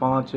5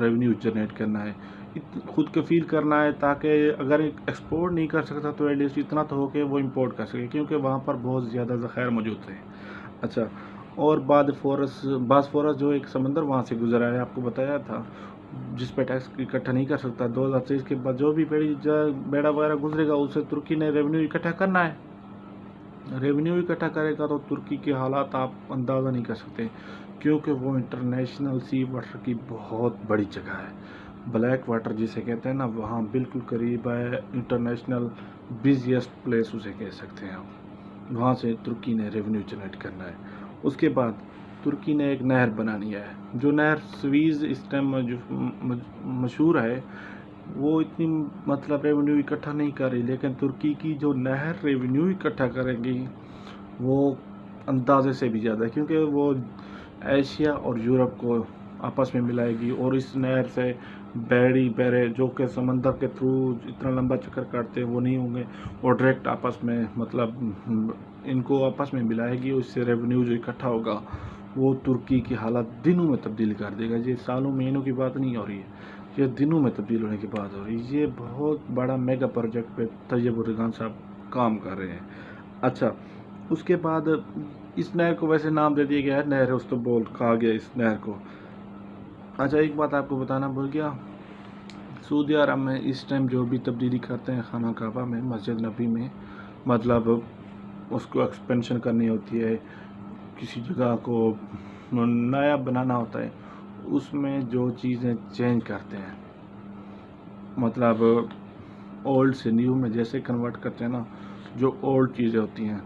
revenue generate کرنا ہے، خود کفیل کرنا ہے، تاکہ اگر ایکسپورٹ نہیں کر سکتا تو ایٹ لیسٹ اتنا تو ہو کہ وہ امپورٹ کر سکے، کیونکہ وہاں پر بہت زیادہ ذخائر موجود ہیں۔ اچھا، اور باسفورس جو ایک سمندر وہاں سے گزرا ہے، آپ کو بتایا تھا، جس پہ ٹیکس اکٹھا نہیں کر سکتا۔ 2023 کے بعد جو بھی بیڑا وغیرہ گزرے گا، اسے ترکی نے ریونیو اکٹھا کرنا ہے۔ ریونیو اکٹھا کرے گا تو ترکی کے حالات آپ اندازہ نہیں کر سکتے، کیونکہ وہ انٹرنیشنل سی واٹر کی بہت بڑی جگہ ہے۔ بلیک واٹر جسے کہتے ہیں نا، وہاں بالکل قریب ہے، انٹرنیشنل بزیسٹ پلیس اسے کہہ سکتے ہیں آپ۔ وہاں سے ترکی نے ریونیو جنریٹ کرنا ہے۔ اس کے بعد ترکی نے ایک نہر بنانی ہے، جو نہر سویز اس ٹائم مشہور ہے، وہ اتنی مطلب ریونیو اکٹھا نہیں کر رہی، لیکن ترکی کی جو نہر ریونیو اکٹھا کرے گی وہ اندازے سے بھی زیادہ ہے، کیونکہ وہ ایشیا اور یورپ کو آپس میں ملائے گی، اور اس نہر سے بیڑے جو کہ سمندر کے تھرو اتنا لمبا چکر کاٹتے وہ نہیں ہوں گے، وہ ڈائریکٹ آپس میں مطلب ان کو آپس میں ملائے گی، اس سے ریونیو جو اکٹھا ہوگا وہ ترکی کی حالت دنوں میں تبدیل کر دے گا۔ یہ سالوں مہینوں کی بات نہیں ہو رہی ہے، یہ دنوں میں تبدیل ہونے کی بات ہو رہی ہے۔ یہ بہت بڑا میگا پروجیکٹ پہ طیب الرحمان صاحب کام کر رہے ہیں۔ اچھا، اس کے بعد اس نہر کو ویسے نام دے دیا گیا ہے نہر استنبول کہا گیا اس نہر کو۔ اچھا، ایک بات آپ کو بتانا بھول گیا، سعودی عرب میں اس ٹائم جو بھی تبدیلی کرتے ہیں خانہ کعبہ میں، مسجد نبی میں، مطلب اس کو ایکسپینشن کرنی ہوتی ہے، کسی جگہ کو نیا بنانا ہوتا ہے، اس میں جو چیزیں چینج کرتے ہیں، مطلب اولڈ سے نیو میں جیسے کنورٹ کرتے ہیں نا، جو اولڈ چیزیں ہوتی ہیں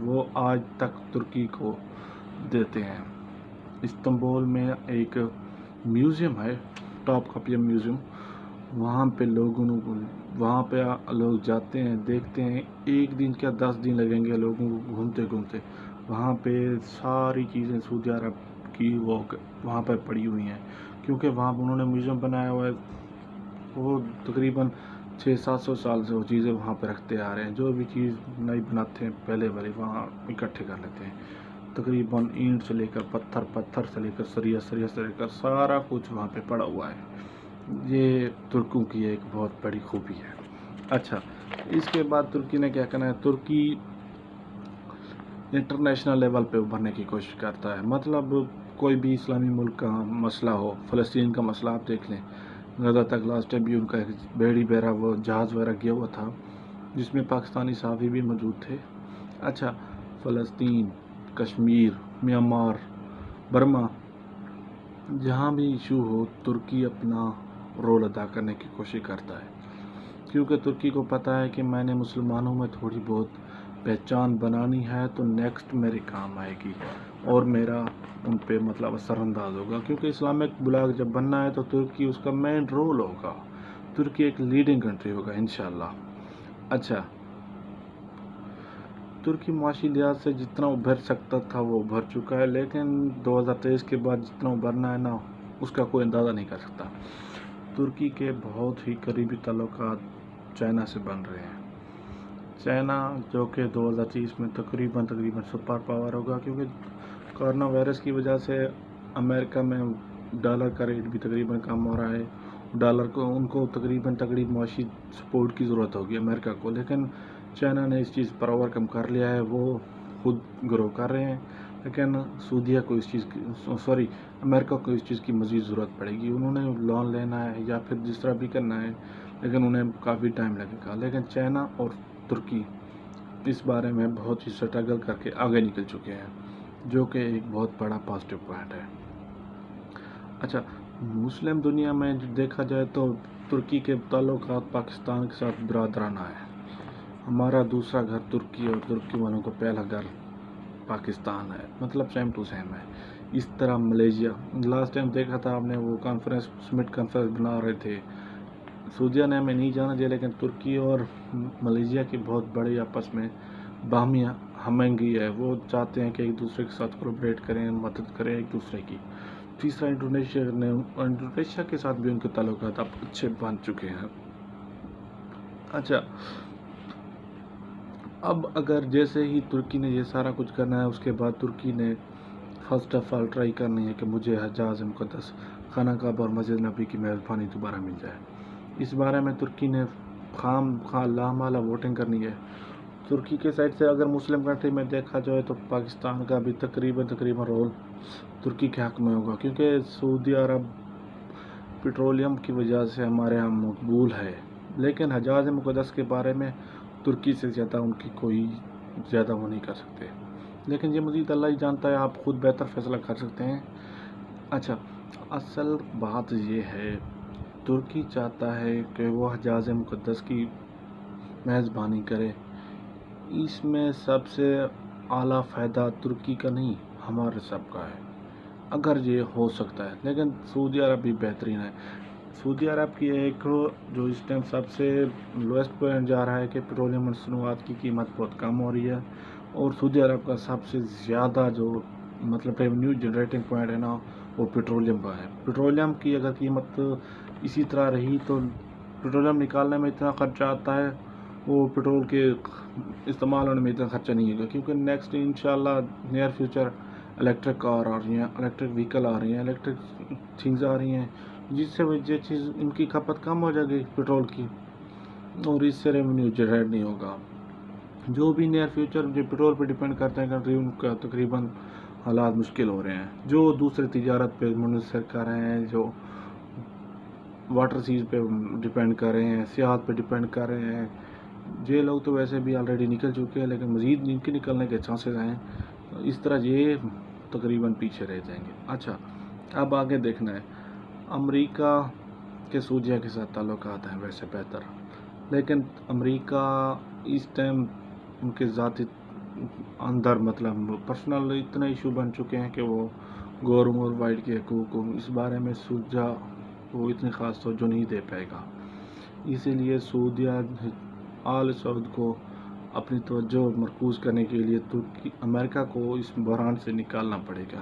وہ آج تک ترکی کو دیتے ہیں۔ استنبول میں ایک میوزیم ہے، ٹاپ کاپیا میوزیم، وہاں پہ لوگ جاتے ہیں، دیکھتے ہیں، ایک دن کیا 10 دن لگیں گے لوگوں کو گھومتے گھومتے۔ وہاں پہ ساری چیزیں سعودی عرب کی وہاں پہ پڑی ہوئی ہیں، کیونکہ وہاں پہ انہوں نے میوزیم بنایا ہوا ہے۔ وہ تقریباً 600-700 سال سے وہ چیزیں وہاں پہ رکھتے آ رہے ہیں، جو بھی چیز نئی بناتے ہیں پہلے والے وہاں اکٹھے کر لیتے ہیں۔ تقریباً اینٹ سے لے کر پتھر سے لے کر سریا سے لے کر سارا کچھ وہاں پہ پڑا ہوا ہے۔ یہ ترکوں کی ایک بہت بڑی خوبی ہے۔ اچھا، اس کے بعد ترکی نے کیا کرنا ہے، ترکی انٹرنیشنل لیول پہ ابھرنے کی کوشش کرتا ہے۔ مطلب کوئی بھی اسلامی ملک کا مسئلہ ہو، فلسطین کا مسئلہ آپ دیکھ لیں، غزہ تک لاسٹ ٹائم بھی ان کا ایک وہ جہاز وغیرہ گیا ہوا تھا، جس میں پاکستانی صحافی بھی موجود تھے۔ اچھا، فلسطین، کشمیر، میانمار، برما، جہاں بھی ایشو ہو، ترکی اپنا رول ادا کرنے کی کوشش کرتا ہے، کیونکہ ترکی کو پتہ ہے کہ میں نے مسلمانوں میں تھوڑی بہت پہچان بنانی ہے تو نیکسٹ میرے کام آئے گی، اور میرا ان پہ مطلب اثر انداز ہوگا، کیونکہ اسلامک بلاک جب بننا ہے تو ترکی اس کا مین رول ہوگا، ترکی ایک لیڈنگ کنٹری ہوگا انشاءاللہ۔ اچھا، ترکی معاشی لحاظ سے جتنا ابھر سکتا تھا وہ ابھر چکا ہے، لیکن 2023 کے بعد جتنا ابھرنا ہے نا، اس کا کوئی اندازہ نہیں کر سکتا۔ ترکی کے بہت ہی قریبی تعلقات چائنا سے بن رہے ہیں۔ چائنا جو کہ 2030 میں تقریباً سپر پاور ہوگا، کیونکہ کورونا وائرس کی وجہ سے امریکہ میں ڈالر کا ریٹ بھی تقریباً کم ہو رہا ہے، ڈالر کو ان کو تقریباً معاشی سپورٹ کی ضرورت ہوگی امریکہ کو، لیکن چائنا نے اس چیز پر اوور کم کر لیا ہے، وہ خود گرو کر رہے ہیں، لیکن امریکہ کو اس چیز کی مزید ضرورت پڑے گی، انہوں نے لون لینا ہے یا پھر جس طرح بھی کرنا ہے، لیکن انہیں کافی ٹائم لگے گا، لیکن چائنا اور ترکی اس بارے میں بہت ہی سٹرگل کر کے آگے نکل چکے ہیں، جو کہ ایک بہت بڑا پازیٹیو پوائنٹ ہے۔ اچھا، مسلم دنیا میں دیکھا جائے تو ترکی کے تعلقات پاکستان کے ساتھ برادرانہ ہے۔ ہمارا دوسرا گھر ترکی اور ترکی والوں کا پہلا گھر پاکستان ہے، مطلب سیم ٹو سیم ہے۔ اس طرح ملیشیا، لاسٹ ٹائم دیکھا تھا آپ نے، وہ سمٹ کانفرنس بنا رہے تھے، سعودیہ نے ہمیں نہیں جانا دیا، لیکن ترکی اور ملیشیا کی بہت بڑی آپس میں باہمی ہمنگی ہے، وہ چاہتے ہیں کہ ایک دوسرے کے ساتھ کولیبریٹ کریں، مدد کریں ایک دوسرے کی۔ تیسرا انڈونیشیا کے ساتھ بھی ان کے تعلقات اب اچھے بن چکے ہیں۔ اچھا، اب اگر جیسے ہی ترکی نے یہ سارا کچھ کرنا ہے، اس کے بعد ترکی نے فرسٹ آف آل ٹرائی کرنی ہے کہ مجھے حجاز مقدس، خانہ کعبہ اور مسجد نبی کی میزبانی دوبارہ مل جائے۔ اس بارے میں ترکی نے خام لامالہ ووٹنگ کرنی ہے۔ ترکی کے سائڈ سے اگر مسلم کنٹری میں دیکھا جائے تو پاکستان کا بھی تقریباً رول ترکی کے حق میں ہوگا، کیونکہ سعودی عرب پیٹرولیم کی وجہ سے ہمارے ہاں مقبول ہے، لیکن حجاز مقدس کے بارے میں ترکی سے زیادہ ان کی کوئی زیادہ وہ نہیں کر سکتے، لیکن یہ مزید اللہ ہی جانتا ہے، آپ خود بہتر فیصلہ کر سکتے ہیں۔ اچھا، اصل بات یہ ہے، ترکی چاہتا ہے کہ وہ حجاز مقدس کی میزبانی کرے۔ اس میں سب سے اعلیٰ فائدہ ترکی کا نہیں، ہمارے سب کا ہے، اگر یہ ہو سکتا ہے، لیکن سعودی عرب بھی بہترین ہے۔ سعودی عرب کی ایک جو اس ٹائم سب سے لویسٹ پوائنٹ جا رہا ہے کہ پیٹرولیم مصنوعات کی قیمت بہت کم ہو رہی ہے، اور سعودی عرب کا سب سے زیادہ جو مطلب ریونیو جنریٹنگ پوائنٹ ہے نا، وہ پیٹرولیم کا ہے۔ پیٹرولیم کی اگر قیمت اسی طرح رہی تو پیٹرولیم نکالنے میں اتنا خرچہ آتا ہے، وہ پیٹرول کے استعمال ہونے میں اتنا خرچہ نہیں ہوگا، کیونکہ نیکسٹ انشاءاللہ نیئر فیوچر الیکٹرک کار آ رہی ہیں، الیکٹرک وہیکل آ رہی ہیں، الیکٹرک تھنگز آ رہی ہیں، جس سے یہ چیز ان کی کھپت کم ہو جائے گی پیٹرول کی، اور اس سے ریونیو جنریٹ نہیں ہوگا۔ جو بھی نیئر فیوچر جو پیٹرول پہ ڈیپینڈ کرتے ہیں کنٹری، ان کا تقریباً حالات مشکل ہو رہے ہیں۔ جو دوسرے تجارت پہ منحصر کر رہے ہیں، جو واٹر سیز پہ ڈیپینڈ کر رہے ہیں، سیاحت پہ ڈیپینڈ کر رہے ہیں، یہ لوگ تو ویسے بھی آلریڈی نکل چکے ہیں، لیکن مزید ان کے نکلنے کے چانسز ہیں، اس طرح یہ تقریباً پیچھے رہ جائیں گے۔ اچھا، اب آگے دیکھنا ہے، امریکہ کے سعودیہ کے ساتھ تعلقات ہیں ویسے بہتر، لیکن امریکہ اس ٹائم ان کے ذاتی اندر مطلب پرسنل اتنے ایشو بن چکے ہیں کہ وہ گورم اور وائٹ کے حقوق کو اس بارے میں سلجھا وہ اتنی خاص توجہ نہیں دے پائے گا، اسی لیے سعودیہ آل سعود کو اپنی توجہ مرکوز کرنے کے لیے امریکہ کو اس بحران سے نکالنا پڑے گا،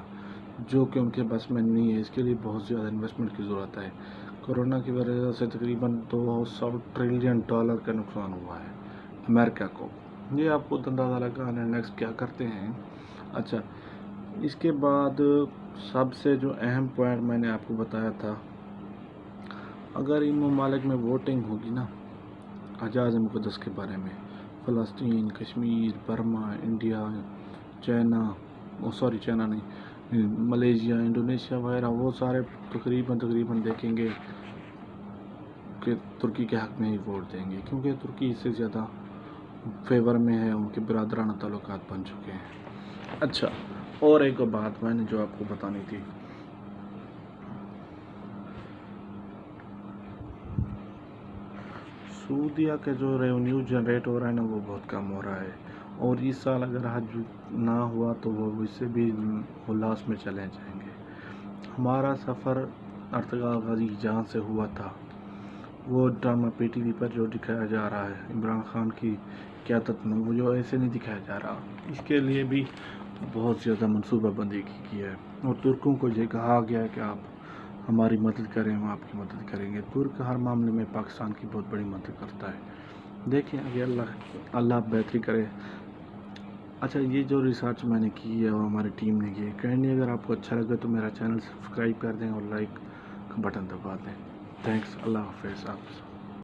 جو کہ ان کے بس میں نہیں ہے۔ اس کے لیے بہت زیادہ انویسٹمنٹ کی ضرورت ہے۔ کورونا کی وجہ سے تقریباً $200 ٹریلین کا نقصان ہوا ہے امریکہ کو، یہ آپ کو اندازہ لگانا ہے نیکسٹ کیا کرتے ہیں۔ اچھا، اس کے بعد سب سے جو اہم پوائنٹ میں نے آپ کو بتایا تھا، اگر ان ممالک میں ووٹنگ ہوگی نا حجاز مقدس کے بارے میں، فلسطین، کشمیر، برما، انڈیا، چائنا نہیں، ملیشیا، انڈونیشیا وغیرہ، وہ سارے تقریباً دیکھیں گے کہ ترکی کے حق میں ہی ووٹ دیں گے، کیونکہ ترکی اس سے زیادہ فیور میں ہے، ان کے برادرانہ تعلقات بن چکے ہیں۔ اچھا، اور ایک بات میں نے جو آپ کو بتانی تھی، سعودیہ کا جو ریونیو جنریٹ ہو رہا ہے نا، وہ بہت کم ہو رہا ہے، اور اس سال اگر حج نہ ہوا تو وہ اس سے بھی لاس میں چلے جائیں گے۔ ہمارا سفر ارتقا غازی جہاں سے ہوا تھا، وہ ڈرامہ پی ٹی وی پر جو دکھایا جا رہا ہے عمران خان کی قیادت میں، وہ جو ایسے نہیں دکھایا جا رہا، اس کے لیے بھی بہت زیادہ منصوبہ بندی کی ہے، اور ترکوں کو یہ کہا گیا ہے کہ آپ ہماری مدد کریں، ہم آپ کی مدد کریں گے۔ ترک ہر معاملے میں پاکستان کی بہت بڑی مدد کرتا ہے، دیکھیں اگر اللہ بہتری کرے۔ اچھا، یہ جو ریسرچ میں نے کی ہے اور ہماری ٹیم نے کی ہے، کائنڈلی اگر آپ کو اچھا لگے تو میرا چینل سبسکرائب کر دیں اور لائک کا بٹن دبا دیں۔ تھینکس، اللہ حافظ آپ